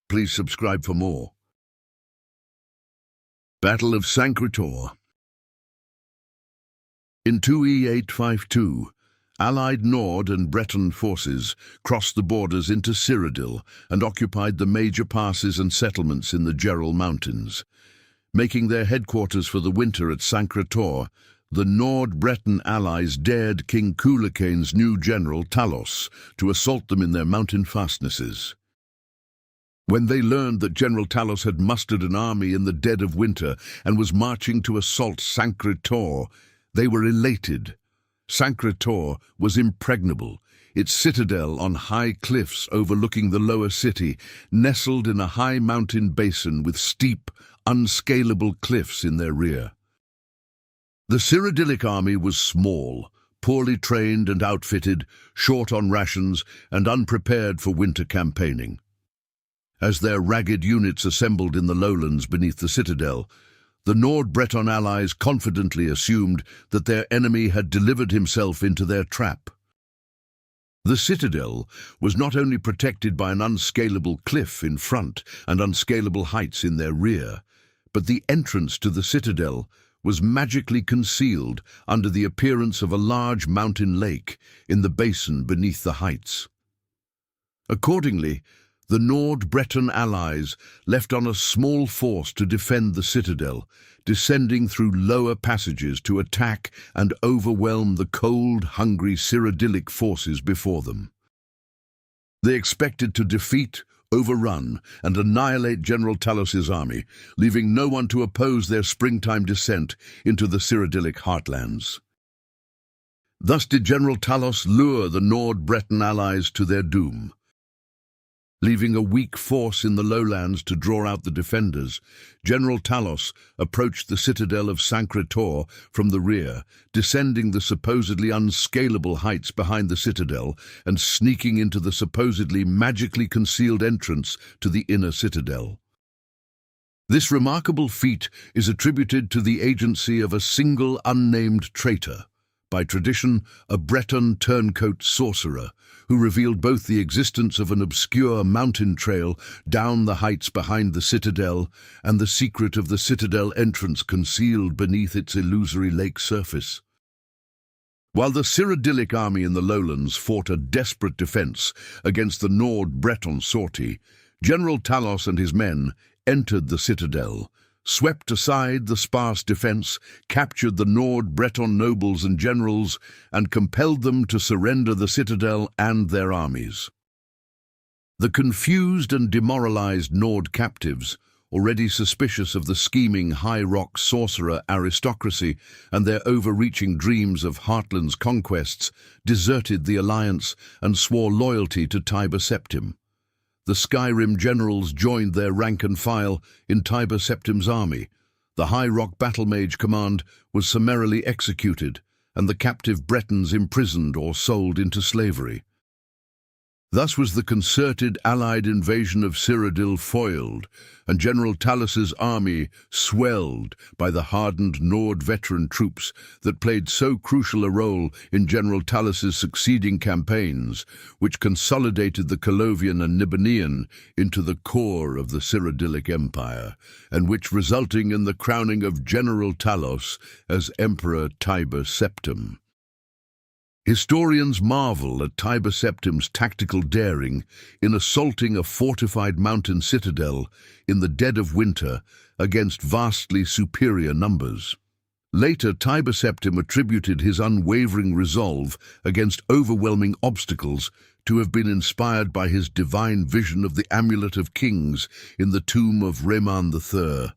Please subscribe for more. Battle of Sancre Tor. In 2E852, Allied Nord and Breton forces crossed the borders into Cyrodiil and occupied the major passes and settlements in the Gerald Mountains. Making their headquarters for the winter at Sancre Tor, the Nord-Breton allies dared King Cuchulainn's new general Talos to assault them in their mountain fastnesses. When they learned that General Talos had mustered an army in the dead of winter and was marching to assault Sancre Tor, they were elated. Sancre Tor was impregnable, its citadel on high cliffs overlooking the lower city, nestled in a high mountain basin with steep, unscalable cliffs in their rear. The Cyrodiilic army was small, poorly trained and outfitted, short on rations, and unprepared for winter campaigning. As their ragged units assembled in the lowlands beneath the citadel, the Nord-Breton allies confidently assumed that their enemy had delivered himself into their trap. The citadel was not only protected by an unscalable cliff in front and unscalable heights in their rear, but the entrance to the citadel was magically concealed under the appearance of a large mountain lake in the basin beneath the heights. Accordingly, the Nord-Breton allies left on a small force to defend the citadel, descending through lower passages to attack and overwhelm the cold, hungry Cyrodiilic forces before them. They expected to defeat, overrun, and annihilate General Talos's army, leaving no one to oppose their springtime descent into the Cyrodiilic heartlands. Thus did General Talos lure the Nord-Breton allies to their doom. Leaving a weak force in the lowlands to draw out the defenders, General Talos approached the citadel of Sancre Tor from the rear, descending the supposedly unscalable heights behind the citadel and sneaking into the supposedly magically concealed entrance to the inner citadel. This remarkable feat is attributed to the agency of a single unnamed traitor, by tradition a Breton turncoat sorcerer, who revealed both the existence of an obscure mountain trail down the heights behind the citadel and the secret of the citadel entrance concealed beneath its illusory lake surface. While the Cyrodiilic army in the lowlands fought a desperate defense against the Nord-Breton sortie, General Talos and his men entered the citadel, swept aside the sparse defense, captured the Nord-Breton nobles and generals, and compelled them to surrender the citadel and their armies. The confused and demoralized Nord captives, already suspicious of the scheming High Rock sorcerer aristocracy and their overreaching dreams of Heartland's conquests, deserted the alliance and swore loyalty to Tiber Septim. The Skyrim generals joined their rank and file in Tiber Septim's army. The High Rock battle mage command was summarily executed, and the captive Bretons imprisoned or sold into slavery. Thus was the concerted Allied invasion of Cyrodiil foiled, and General Talos's army swelled by the hardened Nord veteran troops that played so crucial a role in General Talos's succeeding campaigns, which consolidated the Colovian and Nibonian into the core of the Cyrodiilic Empire, and which resulting in the crowning of General Talos as Emperor Tiber Septim. Historians marvel at Tiber Septim's tactical daring in assaulting a fortified mountain citadel in the dead of winter against vastly superior numbers. Later, Tiber Septim attributed his unwavering resolve against overwhelming obstacles to have been inspired by his divine vision of the Amulet of Kings in the tomb of Raymond III.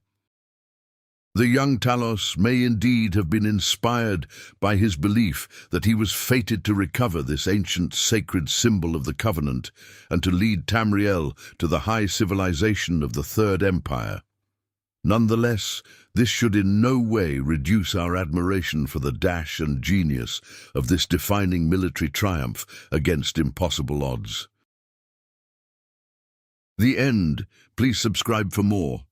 The young Talos may indeed have been inspired by his belief that he was fated to recover this ancient sacred symbol of the Covenant and to lead Tamriel to the high civilization of the Third Empire. Nonetheless, this should in no way reduce our admiration for the dash and genius of this defining military triumph against impossible odds. The end. Please subscribe for more.